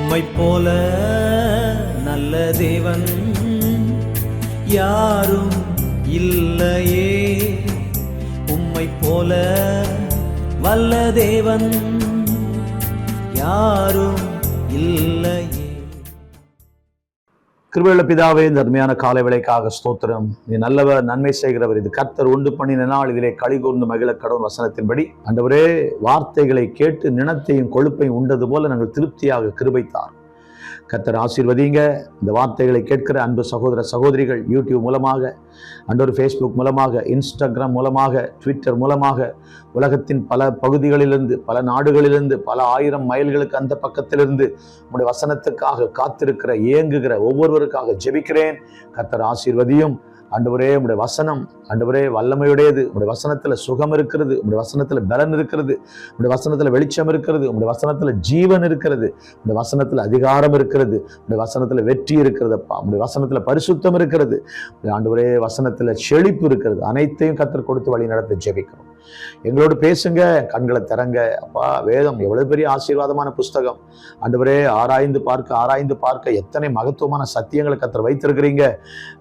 உம்மை போல நல்ல தேவன் யாரும் இல்லையே, உம்மை போல வல்ல தேவன் யாரும் இல்லையே. கிருபையுள்ள பிதாவே, இந்த அருமையான காலை வேளைக்காக ஸ்தோத்திரம். நீ நல்லவர், நன்மை செய்கிறவர். இது கர்த்தர் உண்டு பண்ணின நாள், இதிலே களி கூர்ந்து மகிழ கடவுள் வசனத்தின்படி ஆண்டவரே வார்த்தைகளை கேட்டு நினத்தையும் கொழுப்பையும் உண்டது போல நாங்கள் திருப்தியாக கிருபைத்தார். கர்த்தர் ஆசீர்வதிங்க. இந்த வார்த்தைகளை கேட்கிற அன்பு சகோதர சகோதரிகள் யூடியூப் மூலமாக, அண்டொரு ஃபேஸ்புக் மூலமாக, இன்ஸ்டாகிராம் மூலமாக, ட்விட்டர் மூலமாக, உலகத்தின் பல பகுதிகளிலிருந்து, பல நாடுகளிலிருந்து, பல ஆயிரம் மைல்களுக்கு அந்த பக்கத்திலிருந்து உங்களுடைய வசனத்துக்காக காத்திருக்கிற ஏங்குகிற ஒவ்வொருவருக்காக ஜெபிக்கிறேன். கர்த்தர் ஆசீர்வதியும். ஆண்டவரே, உங்களுடைய வசனம் ஆண்டவரே வல்லமையுடையது. உங்களுடைய வசனத்துல சுகம் இருக்கிறது, உங்களுடைய வசனத்துல பலன் இருக்கிறது, உங்களுடைய வசனத்துல வெளிச்சம் இருக்கிறது, உங்களுடைய வசனத்துல ஜீவன் இருக்கிறது, உங்களுடைய வசனத்துல அதிகாரம் இருக்கிறது, உங்களுடைய வசனத்துல வெற்றி இருக்கிறதுப்பா, உங்களுடைய வசனத்துல பரிசுத்தம் இருக்கிறது, ஆண்டவரே வசனத்துல செழிப்பு இருக்கிறது. அனைத்தையும் கர்த்தர் கொடுத்து வழி நடத்த ஜெபிக்கிறோம். எங்களோடு பேசுங்க, கண்களை திறங்க அப்பா. வேதம் எவ்வளவு பெரிய ஆசீர்வாதமான புஸ்தகம் ஆண்டவரே. ஆராய்ந்து பார்க்க எத்தனை மகத்துவமான சத்தியங்களை கர்த்தர் வைத்திருக்கிறீங்க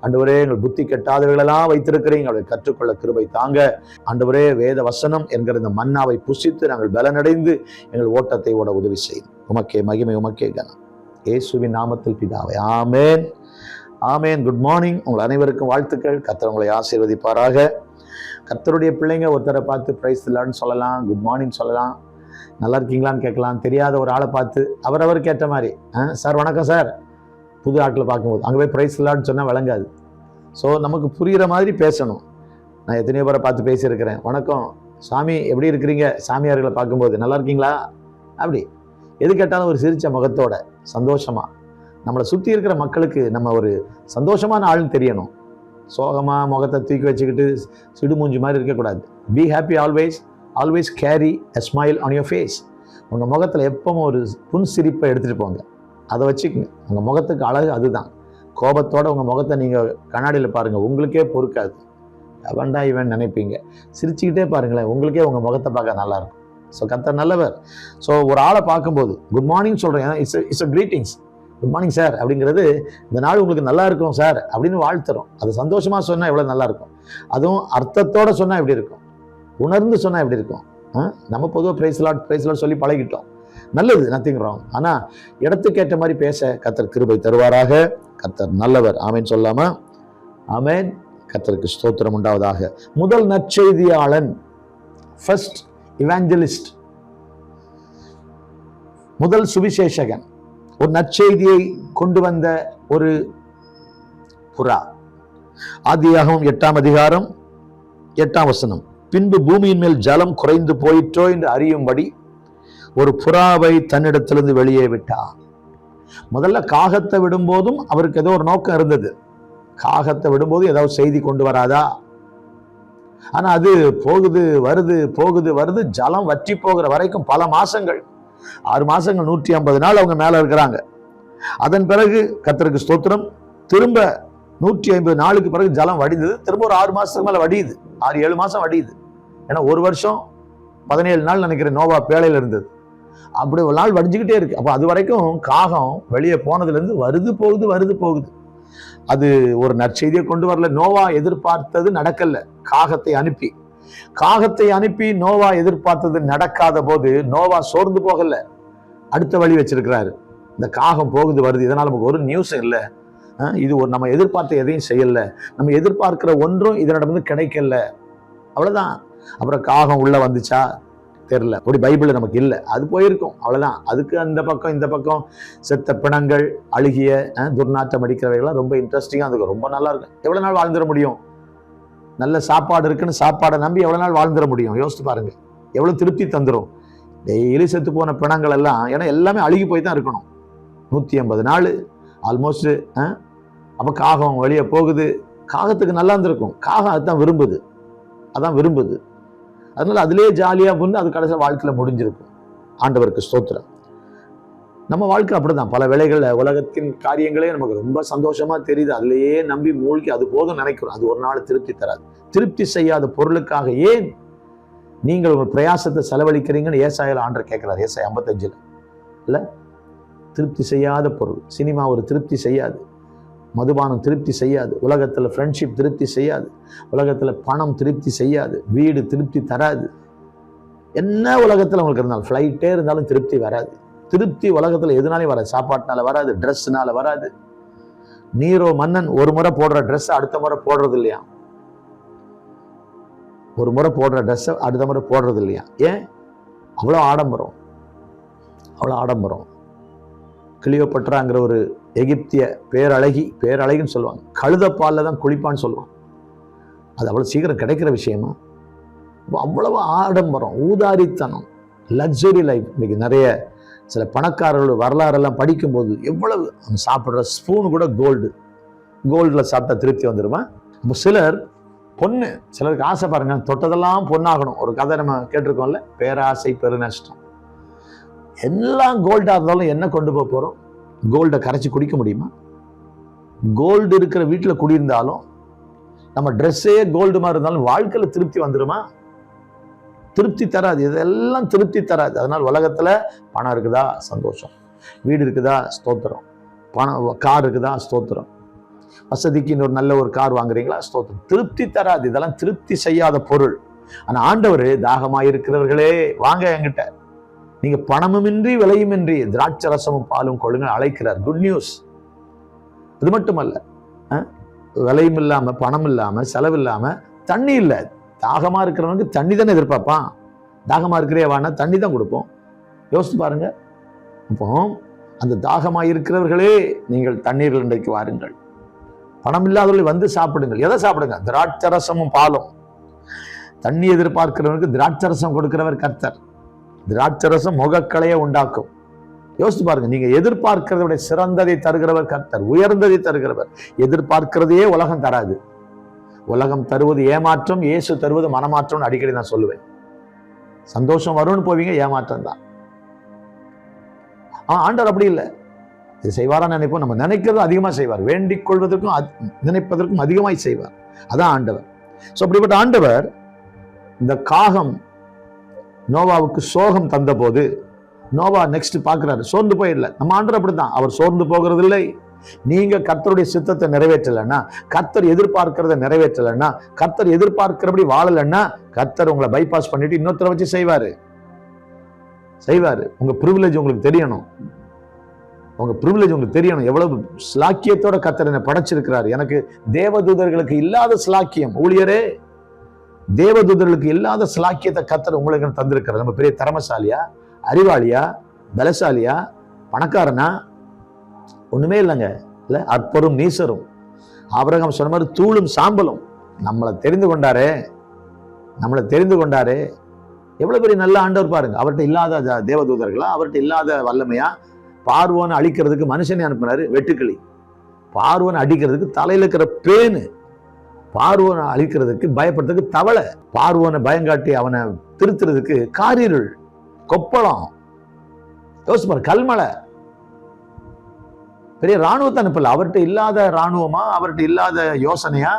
ஆண்டவரே. எங்கள் புத்தி கெட்டாதவர்களெல்லாம் வைத்திருக்கிறீங்க, அவளை கற்றுக்கொள்ள கிருபை தாங்க ஆண்டவரே. வேத வசனம் என்கிற இந்த மன்னாவை புசித்து நாங்கள் பலனடைந்து எங்கள் ஓட்டத்தை ஓட உதவி செய்யும். உமக்கே மகிமை, உமக்கே கனம். இயேசுவின் நாமத்தில் பிதாவே, ஆமேன், ஆமேன். Good morning. உங்கள் அனைவருக்கும் வாழ்த்துக்கள். கர்த்தர் உங்களை ஆசீர்வதிப்பாராக. கர்த்தருடைய பிள்ளைங்க ஒருத்தரை பார்த்து பிரைஸ் தி லார்ட்னு சொல்லலாம், குட் மார்னிங் சொல்லலாம், நல்லா இருக்கீங்களான்னு கேட்கலாம். தெரியாத ஒரு ஆளை பார்த்து அவரவருக்கு ஏற்ற மாதிரி சார் வணக்கம் சார், புது ஆட்களை பார்க்கும்போது அங்கே போய் பிரைஸ் தி லார்ட்னு சொன்னால் விளங்காது. ஸோ நமக்கு புரிகிற மாதிரி பேசணும். நான் எத்தனையோ பேரை பார்த்து பேசியிருக்கிறேன். வணக்கம் சாமி, எப்படி இருக்கிறீங்க? சாமியார்களை பார்க்கும்போது நல்லா இருக்கீங்களா, அப்படி எது கேட்டாலும் ஒரு சிரிச்ச முகத்தோட சந்தோஷமாக. நம்மளை சுற்றி இருக்கிற மக்களுக்கு நம்ம ஒரு சந்தோஷமான ஆள்னு தெரியணும். சோகமாக முகத்தை தூக்கி வச்சுக்கிட்டு சிடுமூஞ்சி மாதிரி இருக்கக்கூடாது. Be happy always, always carry a smile on your face. உங்கள் முகத்தில் எப்பவும் ஒரு புன்சிரிப்பை எடுத்துகிட்டு போங்க, அதை வச்சுக்கோங்க. உங்கள் முகத்துக்கு அழகு அதுதான். கோபத்தோடு உங்கள் முகத்தை நீங்கள் கண்ணாடியில் பாருங்கள், உங்களுக்கே பொறுக்காது, அவன்டா இவன் நினைப்பீங்க. சிரிச்சுக்கிட்டே பாருங்களேன், உங்களுக்கே உங்கள் முகத்தை பார்க்க நல்லாயிருக்கும். ஸோ கர்த்தர் நல்லவர். ஸோ ஒரு ஆளை பார்க்கும்போது குட் மார்னிங் சொல்கிறேன், it's a greetings. Good morning sir அப்படிங்கிறது இந்த நாள் உங்களுக்கு நல்லா இருக்கும் சார் அப்படின்னு வாழ்த்துறோம். அது சந்தோஷமாக சொன்னால் எவ்வளோ நல்லா இருக்கும். அதுவும் அர்த்தத்தோடு சொன்னால் எப்படி இருக்கும், உணர்ந்து சொன்னால் எப்படி இருக்கும். நம்ம பொதுவாக பிரைஸ் லார்ட் சொல்லி பழகிட்டோம். நல்லது, நத்திங் ராங். ஆனால் இடத்துக்கேற்ற மாதிரி பேச கர்த்தர் கிருபை தருவாராக. கர்த்தர் நல்லவர். ஆமேன் சொல்லாமா? ஆமேன். கர்த்தருக்கு ஸ்தோத்திரம் உண்டாவதாக. முதல் நற்செய்தியாளன், ஃபர்ஸ்ட் இவாஞ்சலிஸ்ட், முதல் சுவிசேஷகன், ஒரு நற்செய்தியை கொண்டு வந்த ஒரு புறா. ஆதியாகமம் 8ஆம் அதிகாரம் 8ஆம் வசனம். பின்பு பூமியின் மேல் ஜலம் குறைந்து போயிற்றோ என்று அறியும்படி ஒரு புறாவை தன்னிடத்திலிருந்து வெளியே விட்டார். முதல்ல காகத்தை விடும்போதும் அவருக்கு ஏதோ ஒரு நோக்கம் இருந்தது. காகத்தை விடும்போது ஏதாவது செய்தி கொண்டு வராதா? ஆனா அது போகுது வருது, போகுது வருது, ஜலம் வற்றி போகிற வரைக்கும் பல மாசங்கள், 6 மாசங்கள், 150 நாள் அவங்க மேல இருக்கிறாங்க. அதன் பிறகு கர்த்தருக்கு ஸ்தோத்திரம், திரும்ப 150 நாளுக்கு பிறகு ஜலம் வடிந்தது. திரும்ப ஒரு 6 மாசத்துக்கு மேல வடியுது, 6-7 மாசம் வடியுது. ஏன்னா ஒரு வருஷம் 17 நாள் நினைக்கிறேன் நோவா பேழையில இருந்தது. அப்படி ஒரு நாள் வடிஞ்சுக்கிட்டே இருக்கு. அப்போ அது வரைக்கும் காகம் வெளியே போனதுல இருந்து வருது போகுது. அது ஒரு நற்செய்தியை கொண்டு வரல. நோவா எதிர்பார்த்தது நடக்கல. காகத்தை அனுப்பி நோவா எதிர்பார்த்தது நடக்காத போது நோவா சோர்ந்து போகல, அடுத்த வழி வச்சிருக்கிறாரு. இந்த காகம் போகுது வருது, இதனால நமக்கு ஒரு நியூஸ் இல்லை. இது ஒரு நம்ம எதிர்பார்த்த எதையும் செய்யல, நம்ம எதிர்பார்க்கிற ஒன்றும் இதனிடமிருந்து கிடைக்கல, அவ்வளவுதான். அப்புறம் காகம் உள்ள வந்துச்சா தெரியல, அப்படி பைபிள் நமக்கு இல்லை, அது போயிருக்கும், அவ்வளவுதான். அதுக்கு அந்த பக்கம் இந்த பக்கம் செத்த பிணங்கள், அழுகிய துர்நாற்றம் அடிக்கிறவைகள்லாம் ரொம்ப இன்ட்ரெஸ்டிங்காக, அதுக்கு ரொம்ப நல்லா இருக்கும். எவ்வளவு நாள் வாழ்ந்துட முடியும்? நல்ல சாப்பாடு இருக்குன்னு சாப்பாடை நம்பி எவ்வளவு நாள் வாழ்ந்துட முடியும்? யோசித்து பாருங்க, எவ்வளவு திருப்தி தந்துடும். டெய்லி செத்து போன பிணங்கள் எல்லாம், ஏன்னா எல்லாமே அழுகி போய் தான் இருக்கணும். 150 நாள் ஆல்மோஸ்ட். அப்போ காகம் வெளியே போகுது. காகத்துக்கு நல்லா இருந்திருக்கும், காகம் அதான் விரும்புது. அதனால அதுலேயே ஜாலியாக புரிந்து அது கடைசியில் வாழ்க்கையில் முடிஞ்சிருக்கும். ஆண்டவருக்கு ஸ்தோத்திரம். நம்ம வாழ்க்கை அப்படிதான். பல வேளைகளில் உலகத்தின் காரியங்களே நமக்கு ரொம்ப சந்தோஷமா தெரியுது, அதுலேயே நம்பி மூழ்கி அது போதும் நினைக்கிறோம். அது ஒரு நாள் திருப்தி தராது. திருப்தி செய்யாத பொருளுக்காக ஏன் நீங்கள் உங்கள் பிரயாசத்தை செலவழிக்கிறீங்கன்னு ஏசாயால ஆண்டவர் கேட்கிறார். ஏசாயா 55 இல்லை, திருப்தி செய்யாத பொருள். சினிமா ஒரு திருப்தி செய்யாது, மதுபானம் திருப்தி செய்யாது, உலகத்தில் ஃப்ரெண்ட்ஷிப் திருப்தி செய்யாது, உலகத்தில் பணம் திருப்தி செய்யாது, வீடு திருப்தி தராது. என்ன உலகத்தில் உங்களுக்கு இருந்தாலும், ஃப்ளைட்டே இருந்தாலும் திருப்தி வராது. திருப்தி உலகத்தில் எதுனாலே வராது. சாப்பாட்டினால வராது, ட்ரெஸ்னால வராது. நீரோ மன்னன் ஒரு முறை போடுற ட்ரெஸ் அடுத்த முறை போடுறது இல்லையா? ஒரு முறை போடுற ட்ரெஸ்ஸை அடுத்த முறை போடுறது இல்லையா? ஏன்? அவ்வளோ ஆடம்பரம், அவ்வளோ ஆடம்பரம். கிளியோபட்ராங்கிற ஒரு எகிப்திய பேரழகின்னு சொல்லுவாங்க. கழுதப்பாலில் தான் குளிப்பான்னு சொல்லுவாங்க. அது அவ்வளோ சீக்கிரம் கிடைக்கிற விஷயமா? அவ்வளவு ஆடம்பரம், ஊதாரித்தனம், லக்ஸுரி லைஃப். இன்னைக்கு நிறைய சில பணக்காரர்களோட வரலாறெல்லாம் படிக்கும்போது எவ்வளவு அவங்க சாப்பிட்ற ஸ்பூன் கூட கோல்டில் சாப்பிட்டா திருப்தி வந்துடுமா? அப்போ சிலர் பொண்ணு, சிலருக்கு ஆசை பாருங்க, தொட்டதெல்லாம் பொண்ணாகணும். ஒரு கதை நம்ம கேட்டிருக்கோம்ல, பேராசை பெருநஷ்டம். எல்லாம் கோல்டாக இருந்தாலும் என்ன கொண்டு போக போகிறோம்? கோல்டை கரைச்சி குடிக்க முடியுமா? கோல்டு இருக்கிற வீட்டில் குடியிருந்தாலும், நம்ம ட்ரெஸ்ஸே கோல்டு மாதிரி இருந்தாலும் வாழ்க்கையில் திருப்தி வந்துடுமா? திருப்தி தராது. இதெல்லாம் திருப்தி தராது. அதனால் உலகத்தில் பணம் இருக்குதா சந்தோஷம், வீடு இருக்குதா ஸ்தோத்திரம், கார் இருக்குதா ஸ்தோத்திரம், வசதிக்கு இன்னொரு நல்ல ஒரு கார் வாங்குறீங்களா ஸ்தோத்திரம். திருப்தி தராது. இதெல்லாம் திருப்தி செய்யாத பொருள். ஆனால் ஆண்டவர் தாகமாயிருக்கிறவர்களே வாங்க என்கிட்ட, நீங்க பணமுமின்றி விலையுமின்றி திராட்சை ரசமும் பாலும் கொள்ளுங்க அழைக்கிறார். Good news. இது மட்டுமல்ல, விலையும் இல்லாம, பணம் இல்லாம, செலவு இல்லாம, தண்ணி இல்லை. தாகமா இருக்கிறவனுக்கு தண்ணி தானே எதிர்பார்ப்பான். தாகமா இருக்கிறே வானா தண்ணி தான் கொடுப்போம். யோசித்து பாருங்க. அப்போ அந்த தாகமா இருக்கிறவர்களே நீங்கள் தண்ணீர் இன்றைக்கு வாருங்கள். பணம் இல்லாதவர்கள் வந்து சாப்பிடுங்கள். எதை சாப்பிடுங்க? திராட்சை ரசமும் பாலும். தண்ணி எதிர்பார்க்கிறவனுக்கு திராட்சை ரசம் கொடுக்கிறவர் கர்த்தர். திராட்சை ரசம் முகக்கலையை உண்டாக்கும். யோசித்து பாருங்க. நீங்க எதிர்பார்க்கிறத விட சிறந்ததை தருகிறவர் கர்த்தர், உயர்ந்ததை தருகிறவர். எதிர்பார்க்கிறதையே உலகம் தராது. உலகம் தருவது ஏமாற்றம், இயேசு தருவது மனமாற்றம். அடிக்கடி நான் சொல்லுவேன். சந்தோஷம் வரும்னு போவீங்க, ஏமாற்றம் தான். ஆண்டவர் அப்படி இல்லை. இது செய்வாரா நினைப்போம். நம்ம நினைக்கிறது அதிகமாக செய்வார். வேண்டிக் கொள்வதற்கும் நினைப்பதற்கும் அதிகமாய் செய்வார். அதான் ஆண்டவர். ஸோ அப்படிப்பட்ட ஆண்டவர் இந்த காகம் நோவாவுக்கு சோகம் தந்த போது நோவா நெக்ஸ்ட் பார்க்கிறாரு. சோர்ந்து போயிடல. நம்ம ஆண்டவர் அப்படித்தான். அவர் சோர்ந்து போகிறது இல்லை. நீங்க கர்த்தருடைய சித்தத்தை நிறைவேற்றலைன்னா, கர்த்தர் எதிர்பார்க்கிறத நிறைவேற்றலைன்னா, கர்த்தர் எதிர்பார்க்கிறபடி வாழலைன்னா, கர்த்தர் உங்களை பைபாஸ் பண்ணிட்டு இன்னொருத்தரை வச்சு செய்வாரு. உங்க பிரிவிலேஜ் உங்களுக்கு தெரியணும். எவ்வளவு ஸ்லாக்கியத்தோட கர்த்தர் என்னை படைச்சிருக்கிறார். எனக்கு தேவதூதர்களுக்கு இல்லாத ஸ்லாக்கியம். ஊழியரே, தேவதூதர்களுக்கு இல்லாத ஸ்லாக்கியத்தை கர்த்தர் உங்களுக்கு தந்திருக்கிறார். நம்ம பெரிய திறமசாலியா, அறிவாளியா, பலசாலியா, பணக்காரனா? ஒண்ணுமே இல்லைங்க. இல்ல, அற்பரும் நீசரும். ஆபிரகாம் சொன்ன மாதிரி தூளும் சாம்பலும். நம்மளை தெரிந்து கொண்டாரே. எவ்வளவு பெரிய நல்ல ஆண்டவர் பாருங்க. அவர்கிட்ட இல்லாத தேவதூதர்களா? அவர்கிட்ட இல்லாத வல்லமையா? பார்வோனை அழிக்கிறதுக்கு மனுஷனை அனுப்பினாரு, வெட்டுக்கிளி. பார்வோனை அடிக்கிறதுக்கு தலையில இருக்கிற பேனு. பார்வோனை அழிக்கிறதுக்கு பயப்படுறதுக்கு தவளை. பார்வோனை பயங்காட்டி அவனை திருத்துறதுக்கு காரிருள், கொப்பளம். யோசிப்பாரு, கல்மலை. பெரிய ராணுவத்தை அனுப்பல. அவர்கிட்ட இல்லாத ராணுவமா? அவர்கிட்ட இல்லாத யோசனையா?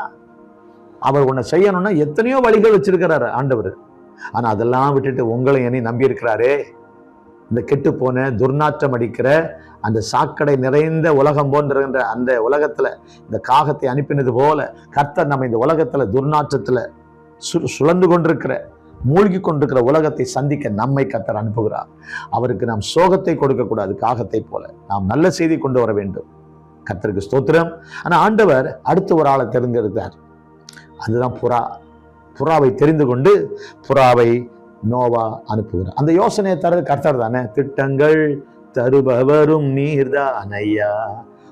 அவர் உன்னை செய்யணும்னா எத்தனையோ வழிகள் வச்சிருக்கிறாரு ஆண்டவர். ஆனா அதெல்லாம் விட்டுட்டு உங்களை என்னை நம்பி இருக்கிறாரே. இந்த கெட்டு போன துர்நாற்றம் அடிக்கிற அந்த சாக்கடை நிறைந்த உலகம் போன்ற அந்த உலகத்துல இந்த காகத்தை அனுப்பினது போல கர்த்தர் நம்ம இந்த உலகத்துல துர்நாற்றத்துல சுழந்து கொண்டிருக்கிற, மூழ்கி கொண்டிருக்கிற உலகத்தை சந்திக்க நம்மை கர்த்தர் அனுப்புகிறார். அவருக்கு நாம் சோகத்தை கொடுக்க கூடாது. காகத்தை போல நாம் நல்ல செய்தி கொண்டு வர வேண்டும். கர்த்தருக்கு ஸ்தோத்திரம். ஆனா ஆண்டவர் அடுத்த ஒரு ஆளை தெரிந்தெடுத்தார். அதுதான் புறா. புறாவை தெரிந்து கொண்டு புறாவை நோவா அனுப்புகிறார். அந்த யோசனையை தர கர்த்தர் தானே. திட்டங்கள் தருபவரும் நீர்தான் ஐயா.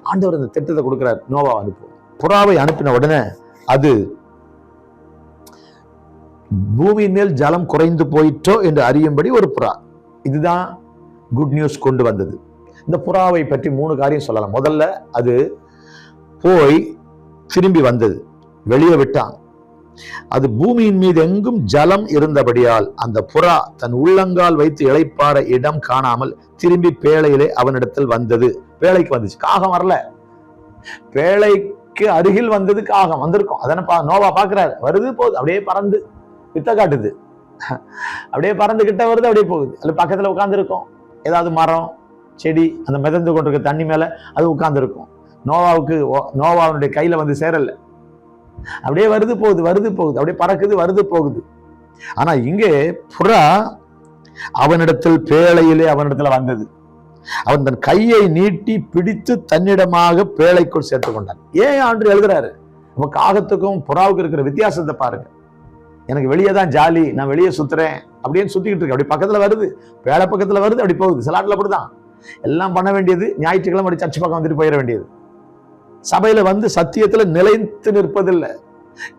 ஆண்டவர் அந்த திட்டத்தை கொடுக்கிறார். நோவா அனுப்புவோம். புறாவை அனுப்பின உடனே அது பூமியின் மேல் ஜலம் குறைந்து போயிட்டோ என்று அறியும்படி ஒரு புறா. இதுதான் குட் நியூஸ் கொண்டு வந்தது. இந்த புறாவை பற்றி 3 காரியம் சொல்லலாம். முதல்ல, அது போய் திரும்பி வந்தது, வெளியே விட்டான். அது பூமியின் மீது எங்கும் ஜலம் இருந்தபடியால் அந்த புறா தன் உள்ளங்கால் வைத்து இளைப்பாற இடம் காணாமல் திரும்பி பேழையிலே அவனிடத்தில் வந்தது. பேழைக்கு வந்துச்சு. காகம் வரல. பேழைக்கு அருகில் வந்தது காகம். வந்திருக்கும். அதனை நோவா பாக்குறாரு. வருது, போகுது, அப்படியே பறந்து வித்த காட்டுது. அப்படியே பறந்து கிட்ட வருது, அப்படியே போகுது. அது பக்கத்துல உட்கார்ந்து இருக்கும். ஏதாவது மரம், செடி அந்த மிதந்து கொண்டிருக்க தண்ணி மேல அது உட்கார்ந்து இருக்கும். நோவாவுடைய கையில வந்து சேரல, அப்படியே வருது போகுது அப்படியே பறக்குது வருது போகுது. ஆனா இங்கே புறா அவனிடத்தில் பேழையிலே அவனிடத்துல வந்தது. அவன் தன் கையை நீட்டி பிடித்து தன்னிடமாக பேழைக்குள் சேர்த்து கொண்டான். ஏன் ஆண்டு எழுதுறாரு? நம்ம காகத்துக்கும் புறாவுக்கும் இருக்கிற வித்தியாசத்தை பாருங்க. எனக்கு வெளியே தான் ஜாலி, நான் வெளியே சுத்துறேன் அப்படின்னு சுத்திக்கிட்டு இருக்கேன். அப்படி பக்கத்துல வருது, பேழை பக்கத்துல வருது, அப்படி போகுது. சிலாட்டில் அப்படிதான் எல்லாம் பண்ண வேண்டியது. ஞாயிற்றுக்கிழமை அப்படி சர்ச்சு பக்கம் வந்துட்டு போயிட வேண்டியது. சபையில வந்து சத்தியத்துல நிலைத்து நிற்பதில்லை,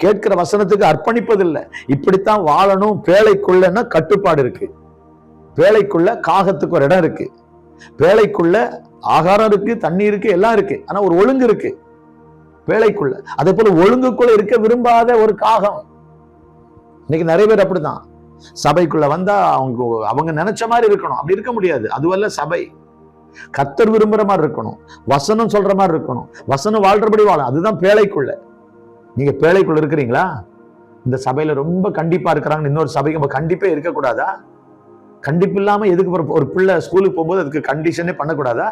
கேட்கிற வசனத்துக்கு அர்ப்பணிப்பதில்லை. இப்படித்தான் வாழணும். பேழைக்குள்ளன்னா கட்டுப்பாடு இருக்கு. பேழைக்குள்ள காகத்துக்கு ஒரு இடம் இருக்கு, பேழைக்குள்ள ஆகாரம் இருக்கு, தண்ணி இருக்கு, எல்லாம் இருக்கு. ஆனா ஒரு ஒழுங்கு இருக்கு பேழைக்குள்ள. அதே போல ஒழுங்குக்குள்ள இருக்க விரும்பாத ஒரு காகம். இன்னைக்கு நிறைய பேர் அப்படிதான். சபைக்குள்ள வந்தா அவங்க நினைச்ச மாதிரி இருக்கணும், அப்படி இருக்க முடியாது. அதுவல்ல சபை. கர்த்தர் விரும்புற மாதிரி இருக்கணும், வசனம் சொல்ற மாதிரி இருக்கணும், வசனம் வாழ்றபடி வாழும். அதுதான் பேழைக்குள்ள. நீங்க பேழைக்குள்ள இருக்கிறீங்களா? இந்த சபையில ரொம்ப கண்டிப்பா இருக்கிறாங்க, இன்னொரு சபைக்கு நம்ம கண்டிப்பே இருக்கக்கூடாதா? கண்டிப்பு இல்லாம எதுக்கு ஒரு பிள்ளை ஸ்கூலுக்கு போகும்போது அதுக்கு கண்டிஷனே பண்ணக்கூடாதா?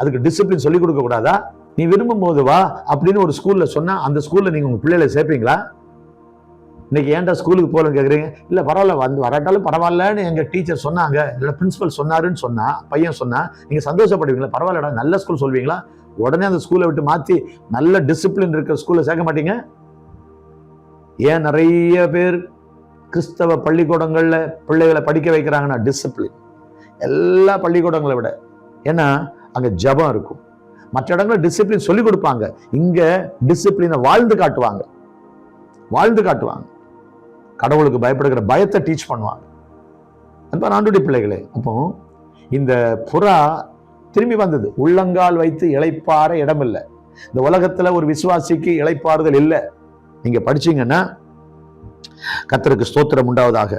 அதுக்கு டிசிப்ளின் சொல்லி கொடுக்க கூடாதா? நீ விரும்பும் போது வா அப்படின்னு ஒரு ஸ்கூல்ல சொன்னா அந்த ஸ்கூல்ல நீங்க உங்க பிள்ளைகளை சேர்ப்பீங்களா? இன்னைக்கு ஏன்டா ஸ்கூலுக்கு போகலன்னு கேட்குறீங்க. இல்லை பரவாயில்ல, வந்து வராட்டாலும் பரவாயில்லன்னு எங்கள் டீச்சர் சொன்னாங்க, இல்லை பிரின்சிபல் சொன்னாருன்னு சொன்னா, பையன் சொன்னா, நீங்கள் சந்தோஷப்படுவீங்களா? பரவாயில்லடா நல்ல ஸ்கூல் சொல்வீங்களா? உடனே அந்த ஸ்கூலை விட்டு மாற்றி நல்ல டிசிப்ளின் இருக்கிற ஸ்கூலில் சேர்க்க மாட்டீங்க? ஏன் நிறைய பேர் கிறிஸ்தவ பள்ளிக்கூடங்களில் பிள்ளைகளை படிக்க வைக்கிறாங்கன்னா டிசிப்ளின் எல்லா பள்ளிக்கூடங்களை விட. ஏன்னா அங்கே ஜபம் இருக்கும். மற்ற இடங்களில் டிசிப்ளின் சொல்லி கொடுப்பாங்க, இங்கே டிசிப்ளினை வாழ்ந்து காட்டுவாங்க. கடவுளுக்கு பயப்படுகிற பயத்தை டீச் பண்ணுவாங்க. அன்பா ஆண்டுடைய பிள்ளைகளே, அப்போ இந்த புறா திரும்பி வந்தது. உள்ளங்கால் வைத்து இளைப்பாற இடம் இல்லை. இந்த உலகத்துல ஒரு விசுவாசிக்கு இளைப்பாறுதல் இல்லை. நீங்க படிச்சீங்கன்னா கர்த்தருக்கு ஸ்தோத்திரம் உண்டாவதாக.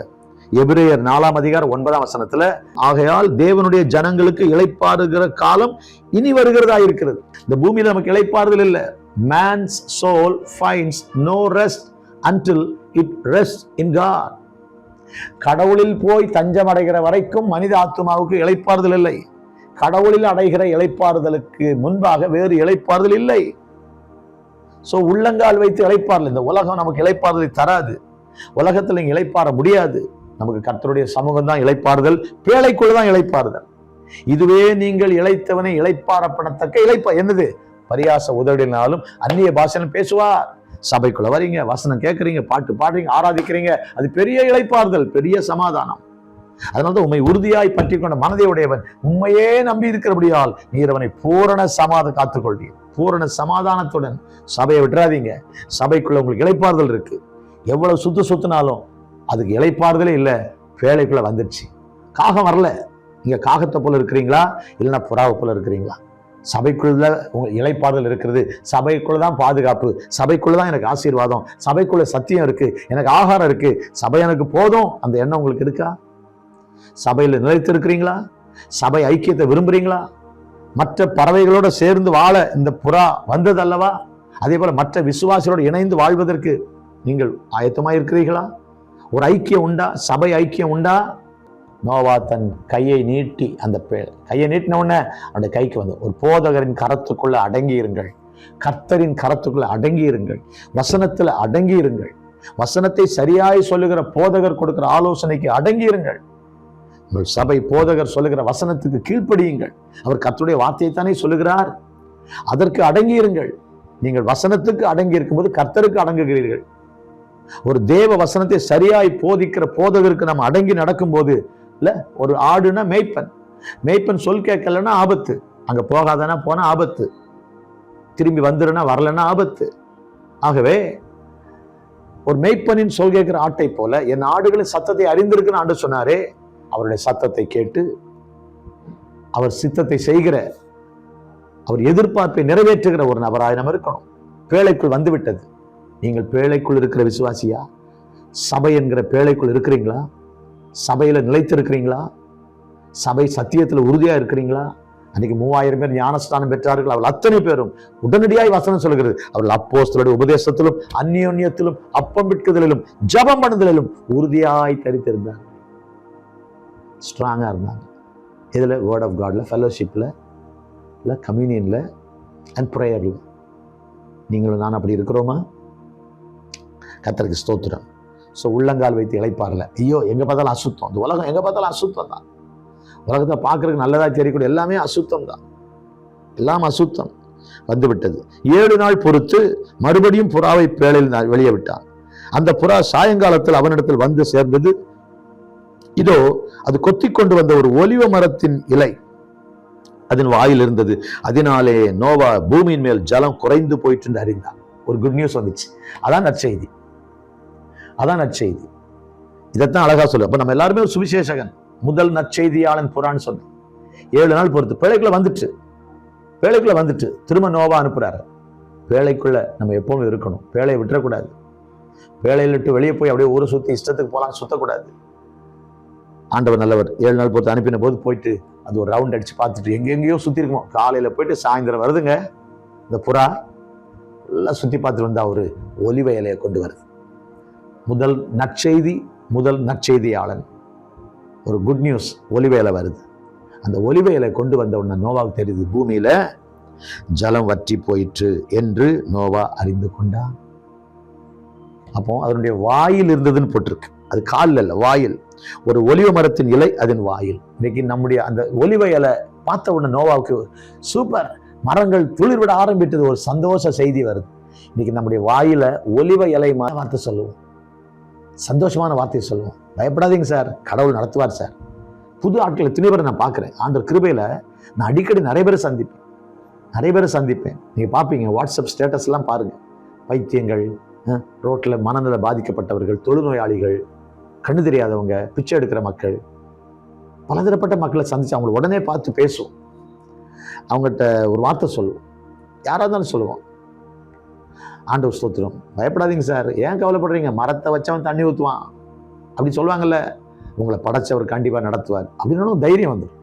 எபிரேயர் 4 அதிகாரம் 9 ஆகையால் தேவனுடைய ஜனங்களுக்கு இளைப்பாறுகிற காலம் இனி வருகிறதா இருக்கிறது. இந்த பூமியில நமக்கு இளைப்பாறுதல் இல்லை. Man's soul finds no rest until it rests in God. கடவுளில் போய் தஞ்சம் அடைகிற வரைக்கும் மனித ஆத்துமாவுக்கு இளைப்பாறுதல் இல்லை. கடவுளில் அடைகிற இளைப்பாறுதலுக்கு முன்பாக வேறு இளைப்பாறுதல் இல்லை. சோ உள்ளங்கால் வைத்து இளைப்பாறுதல். இந்த உலகம் நமக்கு இளைப்பாறுதலை தராது. உலகத்தில் நீங்க இளைப்பாற முடியாது. நமக்கு கர்த்தருடைய சமூகம் தான் இளைப்பாறுதல், பேழைக்குள்ளதான் இளைப்பாறுதல். இதுவே நீங்கள் இளைத்தவனை இளைப்பாறப்படத்தக்க இளைப்பா என்னது? பரியாச உதடினாலும் அந்நிய பாஷையிலும் பேசுவார். சபைக்குள்ள வரீங்க, வசனம் கேட்கறீங்க, பாட்டு பாடுறீங்க, ஆராதிக்கிறீங்க, அது பெரிய இளைப்பாறுதல், பெரிய சமாதானம். அதனால்தான் உண்மை உறுதியாய் பற்றி கொண்ட மனதை உடையவன் உண்மையே நம்பி இருக்கிறபடியால் நீர் அவனை பூரண சமாதானம் காத்துக்கொள்வீர். பூரண சமாதானத்துடன் சபையை விட்டுறாதீங்க. சபைக்குள்ள உங்களுக்கு இளைப்பாறுதல் இருக்கு. எவ்வளவு சுத்தினாலும் அதுக்கு இளைப்பாறுதலே இல்லை. வேலைக்குள்ள வந்துடுச்சு. காகம் வரல. நீங்க காகத்தை போல இருக்கிறீங்களா, இல்லைன்னா புறாவை போல இருக்கிறீங்களா? சபைக்குள்ள உங்க இளைப்பாறுதல் இருக்கிறது. சபைக்குள்ளதான் பாதுகாப்பு, சபைக்குள்ளதான் எனக்கு ஆசீர்வாதம், சபைக்குள்ள சத்தியம் இருக்கு, எனக்கு ஆகாரம் இருக்கு, சபை எனக்கு போதும். அந்த எண்ணம் உங்களுக்கு இருக்கா? சபையில நிலைத்து இருக்கிறீங்களா? சபை ஐக்கியத்தை விரும்புறீங்களா? மற்ற பறவைகளோட சேர்ந்து வாழ இந்த புறா வந்தது அல்லவா? அதே போல மற்ற விசுவாசிகளோடு இணைந்து வாழ்வதற்கு நீங்கள் ஆயத்தமாய் இருக்கிறீர்களா? ஒரு ஐக்கியம் உண்டா? சபை ஐக்கியம் உண்டா? நோவா தன் கையை நீட்டி, அந்த கையை நீட்டின உடனே அவருடைய கைக்கு வந்து ஒரு போதகரின் கரத்துக்குள்ள அடங்கி இருங்கள், கர்த்தரின் கரத்துக்குள்ள அடங்கி இருங்கள், வசனத்துல அடங்கி இருங்கள், வசனத்தை சரியாய் சொல்லுகிற போதகர் கொடுக்கிற ஆலோசனைக்கு அடங்கி இருங்கள். உங்கள் சபை போதகர் சொல்லுகிற வசனத்துக்கு கீழ்ப்படியுங்கள். அவர் கர்த்தருடைய வார்த்தையை தானே சொல்லுகிறார், அதற்கு அடங்கி இருங்கள். நீங்கள் வசனத்துக்கு அடங்கி இருக்கும்போது கர்த்தருக்கு அடங்குகிறீர்கள். ஒரு தேவ வசனத்தை சரியாய் போதிக்கிற போதகருக்கு நம்ம அடங்கி நடக்கும் போது இல்ல, ஒரு ஆடுனா மேய்ப்பன் சொல் கேட்கலன்னா ஆபத்து, அங்க போகாதனா போனா ஆபத்து, திரும்பி வந்துருன்னா வரலன்னா ஆபத்து. ஆகவே ஒரு மேய்ப்பனின் சொல் கேட்கிற ஆட்டை போல என் ஆடுகளின் சத்தத்தை அறிந்திருக்குன்னு ஆண்டு சொன்னாரே, அவருடைய சத்தத்தை கேட்டு அவர் சித்தத்தை செய்கிற, அவர் எதிர்பார்ப்பை நிறைவேற்றுகிற ஒரு நபராய் நம்ம இருக்கணும். பேழைக்குள் வந்து விட்டது. நீங்கள் பேழைக்குள் இருக்கிற விசுவாசியா? சபை என்கிற பேழைக்குள் இருக்கிறீங்களா? சபையில நிலைத்து இருக்கிறீங்களா? சபை சத்தியத்துல உறுதியா இருக்கிறீங்களா? அன்னைக்கு 3000 பேர் ஞானஸ்தானம் பெற்றார்கள். அவர்கள் அத்தனை பேரும் உடனடியாய் வசனம் சொல்கிறது. அவர்கள் அப்போஸ்தலருடைய உபதேசத்திலும் அந்யோன்யத்திலும் அப்பம் பிட்குதலிலும் ஜபம் பண்ணுதலிலும் உறுதியாய் தரித்திருந்தார்கள். ஸ்ட்ராங்கா இருந்தாங்க. இதில் வேர்ட் ஆஃப் காடில், ஃபெல்லோஷிப்பில், இல்லை கம்யூனியனில் அண்ட் ப்ரேயரில். நீங்களும் நான் அப்படி இருக்கிறோமா? கர்த்தருக்கு ஸ்தோத்திரம். ஸோ உள்ளங்கால் வைத்து இளைப்பாறல. ஐயோ எங்கே பார்த்தாலும் அசுத்தம், இந்த உலகம் எங்கே பார்த்தாலும் அசுத்தம் தான். உலகத்தை பார்க்கறதுக்கு நல்லதாக தெரியக்கூடிய எல்லாமே அசுத்தம் தான், எல்லாம் அசுத்தம் வந்துவிட்டது. 7 நாள் பொறுத்து மறுபடியும் புறாவை பேழையில் வெளியே விட்டான். அந்த புறா சாயங்காலத்தில் அவனிடத்தில் வந்து சேர்ந்தது. இதோ அது கொத்தி கொண்டு வந்த ஒரு ஒலிவ மரத்தின் இலை அதன் வாயில் இருந்தது. அதனாலே நோவா பூமியின் மேல் ஜலம் குறைந்து போயிட்டு என்று அறிந்தான். ஒரு குட் நியூஸ் வந்துச்சு. அதான் நற்செய்தி, அதான் நற்செய்தி. இதைத்தான் அழகா சொல்லு. அப்ப நம்ம எல்லாருமே ஒரு சுவிசேஷகன், முதல் நற்செய்தியாளன் புறான்னு சொன்னேன். 7 நாள் பொறுத்து பேழைக்குள்ள வந்துட்டு திரும்ப நோவா அனுப்புறாரு. பேழைக்குள்ள நம்ம எப்பவும் இருக்கணும், பேழையை விட்டுறக்கூடாது. பேழையில் விட்டு வெளியே போய் அப்படியே ஊரை சுத்தி இஷ்டத்துக்கு போலாம் சுத்தக்கூடாது. ஆண்டவர் நல்லவர். 7 நாள் பொறுத்து அனுப்பின போது போயிட்டு அது ஒரு ரவுண்ட் அடிச்சு பார்த்துட்டு எங்கெங்கேயோ சுத்தி இருக்குமோ. காலையில போயிட்டு சாயந்தரம் வருதுங்க, இந்த புறா எல்லாம் சுத்தி பார்த்துட்டு வந்தா ஒரு ஒலிவ இலையை கொண்டு வருது. முதல் நற்செய்தி, முதல் நற்செய்தியாளன், ஒரு குட் நியூஸ், ஒலிவ இலை வருது. அந்த ஒலிவ இலை கொண்டு வந்த உடனே நோவாவுக்கு தெரியுது, பூமியில ஜலம் வற்றி போயிற்று என்று நோவா அறிந்து கொண்டான். அப்போ அதனுடைய வாயில் இருந்ததுன்னு போட்டிருக்கு. அது காலில் இல்லை, வாயில். ஒரு ஒலிவ மரத்தின் இலை அதன் வாயில். இன்னைக்கு நம்முடைய அந்த ஒலிவ இலை பார்த்த உடனே நோவாவுக்கு சூப்பர், மரங்கள் துளிர் விட ஆரம்பித்தது, ஒரு சந்தோஷ செய்தி வருது. இன்னைக்கு நம்முடைய வாயில ஒலிவ இலை வார்த்தை சொல்லுவோம், சந்தோஷமான வார்த்தையை சொல்லுவோம். பயப்படாதீங்க சார், கடவுள் நடத்துவார் சார். புது ஆட்கள் எத்தனை பேரை நான் பார்க்குறேன். ஆண்டவர் கிருபையில நான் அடிக்கடி நிறைய பேரை சந்திப்பேன். நீங்கள் பார்ப்பீங்க, வாட்ஸ்அப் ஸ்டேட்டஸ் எல்லாம் பாருங்க. பைத்தியங்கள், ரோட்டில் மனநல பாதிக்கப்பட்டவர்கள், தொழுநோயாளிகள், கண்ணு தெரியாதவங்க, பிச்சை எடுக்கிற மக்கள், பலதரப்பட்ட மக்களை சந்திச்சு அவங்களை உடனே பார்த்து பேசுவோம். அவங்ககிட்ட ஒரு வார்த்தை சொல்லுவோம், யாராக இருந்தாலும் சொல்லுவோம், ஆண்டவர் ஸ்தோத்திரம், பயப்படாதீங்க சார், ஏன் கவலைப்படுறீங்க, மரத்தை வச்சவன் தண்ணி ஊற்றுவான் அப்படி சொல்லுவாங்கல்ல, உங்களை படைச்சவர் கண்டிப்பாக நடத்துவார் அப்படின்னு தைரியம் வந்துடும்.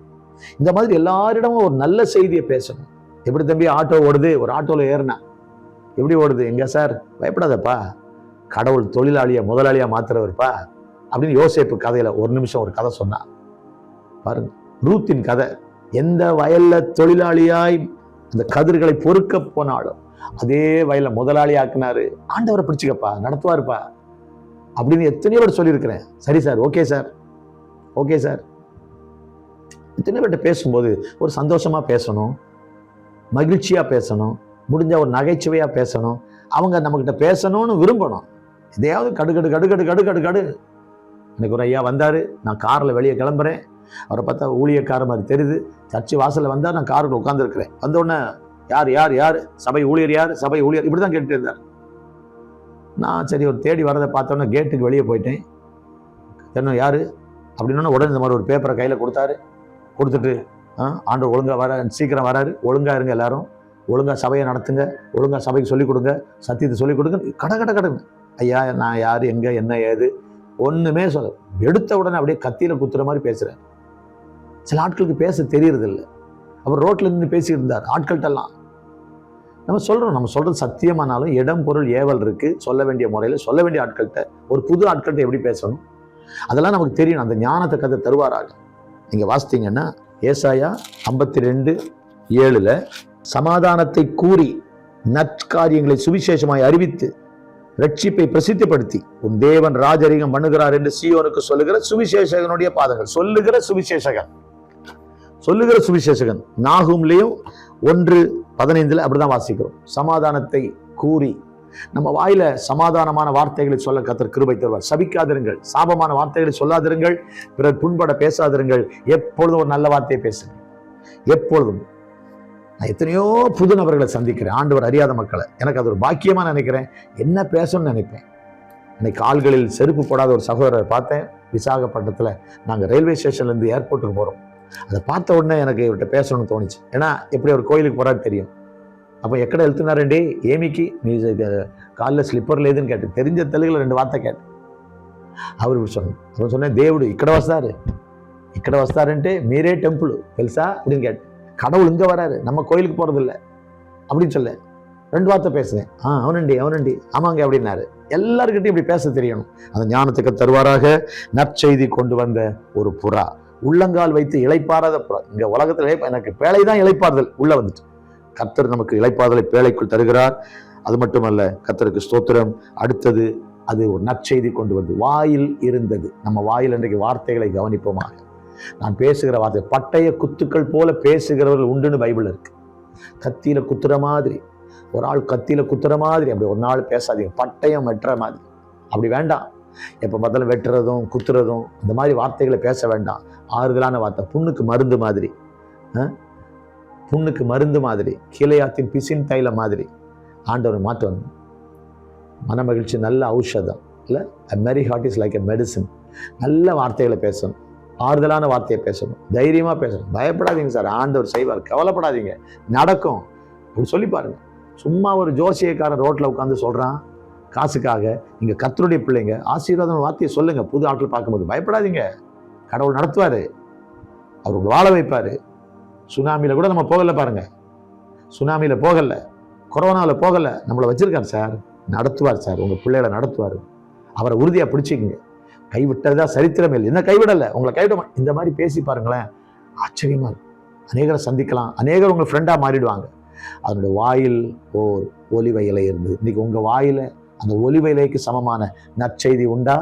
இந்த மாதிரி எல்லாரிடமும் ஒரு நல்ல செய்தியை பேசணும். எப்படி தம்பி ஆட்டோ ஓடுது, ஒரு ஆட்டோவில் ஏறினா எப்படி ஓடுது, எங்க சார் பயப்படாதப்பா, கடவுள் தொழிலாளியா முதலாளியா மாத்துறவர்ப்பா அப்படின்னு யோசேப்பு கதையில ஒரு நிமிஷம் ஒரு கதை சொன்னா பாருங்க. ரூத்தின் கதை. எந்த வயல்ல தொழிலாளியாய் அந்த கதிர்களை பொறுக்க போனாலும் அதே வயல்ல முதலாளி ஆக்குனாரு. ஆண்டவரை பிடிச்சுக்கப்பா, நடத்துவாருப்பா அப்படின்னு எத்தனையோ பேர் சொல்லியிருக்கிறேன். சரி sir, okay sir, okay sir. எத்தனை பேர்கிட்ட பேசும்போது ஒரு சந்தோஷமா பேசணும், மகிழ்ச்சியா பேசணும், முடிஞ்ச ஒரு நகைச்சுவையா பேசணும். அவங்க நம்மகிட்ட பேசணும்னு விரும்பணும். எதையாவது கடு. எனக்கு ஒரு ஐயா வந்தாரு, நான் காரில் வெளியே கிளம்புறேன், அவரை பார்த்தா ஊழியக்கார மாதிரி தெரியுது. சர்ச்சு வாசலில் வந்தார், நான் காருக்கு உட்காந்துருக்கிறேன். வந்த உடனே யார் சபை ஊழியர் இப்படி தான் கேட்டுட்டு இருந்தார். நான் சரி ஒரு தேடி வரதை பார்த்தோன்னே கேட்டுக்கு வெளியே போயிட்டேன். என்ன யாரு அப்படின்னா உடனே இந்த மாதிரி ஒரு பேப்பரை கையில் கொடுத்துட்டு ஆண்டு ஒழுங்கா வர, சீக்கிரம் வராரு, ஒழுங்கா இருங்க, எல்லாரும் ஒழுங்கா சபையை நடத்துங்க, ஒழுங்கா சபைக்கு சொல்லிக் கொடுங்க, சத்தியத்தை சொல்லிக் கொடுங்க. கடன்னு ஐயா நான் யார், எங்க, என்ன, ஏது ஒண்ணுமே சொல்ல, எடுத்த உடனே அப்படியே கத்தியில குத்துற மாதிரி பேசுறேன். சில ஆட்களுக்கு பேச தெரியறது இல்லை. அவர் ரோட்ல நின்று பேசிட்டு இருந்தார் ஆட்கள்கிட்டலாம். நம்ம சொல்றது சத்தியமானாலும் இடம் பொருள் ஏவல் இருக்கு. சொல்ல வேண்டிய முறையில சொல்ல வேண்டிய ஆட்கள்கிட்ட, ஒரு புது ஆட்கள்கிட்ட எப்படி பேசணும் அதெல்லாம் நமக்கு தெரியணும். அந்த ஞானத்தை கதை தருவாராக. நீங்க வாசித்தீங்கன்னா ஏசாயா 52:7 சமாதானத்தை கூறி நற்காரியங்களை சுவிசேஷமாய் அறிவித்து ரட்சிப்பை பிரசித்தப்படுத்தி உன் தேவன் ராஜரீகம் பண்ணுகிறார் என்று சீயோனுக்கு சொல்லுகிற சுவிசேஷகனுடைய பாதங்கள். சொல்லுகிற சுவிசேஷகன் நாகூம்லயும் 1:15 அப்படிதான் வாசிக்கிறோம். சமாதானத்தை கூறி நம்ம வாயில சமாதானமான வார்த்தைகளை சொல்ல கர்த்தர் கிருபை தருவார். சபிக்காதிருங்கள், சாபமான வார்த்தைகளை சொல்லாதிருங்கள், பிறர் புண்பட பேசாதிருங்கள், எப்பொழுதும் ஒரு நல்ல வார்த்தையை பேசுங்க. எப்பொழுதும். நான் எத்தனையோ புது நபர்களை சந்திக்கிறேன், ஆண்டவர் அறியாத மக்களை. எனக்கு அது ஒரு பாக்கியமா நினைக்கிறேன். என்ன பேசணும்னு நினைப்பேன். இன்னைக்கு கால்களில் செருப்பு போடாத ஒரு சகோதரரை பார்த்தேன். விசாகப்பட்டினத்துல நாங்கள் ரயில்வே ஸ்டேஷன்ல இருந்து ஏர்போர்ட்டுக்கு போறோம். அதை பார்த்த உடனே எனக்கு இவர்கிட்ட பேசணும்னு தோணுச்சு. ஏன்னா எப்படி ஒரு கோயிலுக்கு போறாரு தெரியும். அப்போ எக்கட எழுத்துனாரண்டி ஏமிக்கு நீ காலில் ஸ்லிப்பர் லேதுன்னு கேட்டேன். தெரிஞ்ச தெலுங்குல 2 வார்த்தை கேட்டேன். அவர் இப்படி சொன்னேன் దేవుడు ఇక్కడ వస్తారంటే మీరే టెంపుల్ తెలుసా அப்படின்னு கேட்டேன். கடவுள் இங்கே வராரு, நம்ம கோயிலுக்கு போறது இல்லை அப்படின்னு சொல்ல 2 வார்த்தை பேசுவேன். அவனண்டி ஆமாங்க அப்படின்னாரு. எல்லாருக்கிட்டையும் இப்படி பேச தெரியணும். அந்த ஞானத்துக்கு தருவாராக. நற்செய்தி கொண்டு வந்த ஒரு புறா உள்ளங்கால் வைத்து இளைப்பாறாத இங்க உலகத்துல எனக்கு பேழை தான் இளைப்பாறுதல் உள்ள வந்துட்டு. கர்த்தர் நமக்கு இளைப்பாறுதலை பேழைக்குள் தருகிறார். அது மட்டுமல்ல, கர்த்தருக்கு ஸ்தோத்திரம். அடுத்தது அது ஒரு நற்செய்தி கொண்டு வந்து வாயில் இருந்தது. நம்ம வாயில் இன்றைக்கு வார்த்தைகளை கவனிப்போமாக. நான் பேசுகிற வார்த்தை பட்டய குத்துக்கள் போல பேசுகிறவர்கள் உண்டுன்னு பைபிள் இருக்கு. கத்தியில குத்துற மாதிரி, ஒரு ஆள் கத்தியில குத்துற மாதிரி அப்படி ஒரு நாள் பேசாதீங்க. பட்டயம் வெட்டுற மாதிரி அப்படி வேண்டாம். எப்போ பார்த்தாலும் வெட்டுறதும் குத்துறதும் அந்த மாதிரி வார்த்தைகளை பேச வேண்டாம். ஆறுதலான வார்த்தை, புண்ணுக்கு மருந்து மாதிரி, புண்ணுக்கு மருந்து மாதிரி, கீழையாத்தின் பிசின் தைல மாதிரி ஆண்டவர் மாற்றணும். மன மகிழ்ச்சி நல்ல ஔஷதம் இல்லை? A merry heart is like a medicine. நல்ல வார்த்தைகளை பேசணும், ஆறுதலான வார்த்தையை பேசணும், தைரியமாக பேசணும். பயப்படாதீங்க சார், ஆண்டவர் செய்வார், கவலைப்படாதீங்க, நடக்கும் அப்படி சொல்லி பாருங்க. சும்மா ஒரு ஜோசியக்காரன் ரோட்டில் உட்காந்து சொல்கிறான் காசுக்காக. நீங்கள் கர்த்தருடைய பிள்ளைங்க, ஆசீர்வாதம் வார்த்தையை சொல்லுங்க. புது ஆட்கள் பார்க்கும்போது பயப்படாதீங்க, கடவுள் நடத்துவார், அவர் உங்களை வாழ வைப்பார். சுனாமியில் கூட நம்ம போகலை பாருங்க, சுனாமியில் போகலை, கொரோனாவில் போகலை, நம்மளை வச்சிருக்கார் சார், நடத்துவார் சார், உங்கள் பிள்ளைகளை நடத்துவார். அவரை உறுதியாக பிடிச்சிக்கிங்க. கைவிட்டதா சரித்திரம் இல்லை, என்ன கைவிடலை, உங்களை கைவிட. இந்த மாதிரி பேசி பாருங்களேன், ஆச்சரியமா இருக்கும். அநேகரை சந்திக்கலாம், அநேகர் உங்கள் ஃப்ரெண்டாக மாறிடுவாங்க. அதனுடைய வாயில் ஓர் ஒலிவ இலை இருந்தது. இன்னைக்கு உங்கள் வாயில அந்த ஒலிவ இலைக்கு சமமான நற்செய்தி உண்டா?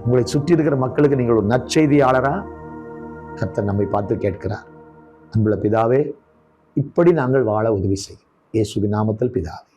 உங்களை சுற்றி இருக்கிற மக்களுக்கு நீங்கள் ஒரு நற்செய்தியாளரா? கர்த்தர் நம்மை பார்த்து கேட்கிறார். அன்புள்ள பிதாவே, இப்படி நாங்கள் வாழ உதவி செய்யும். இயேசுவின் நாமத்தில் பிதாவே.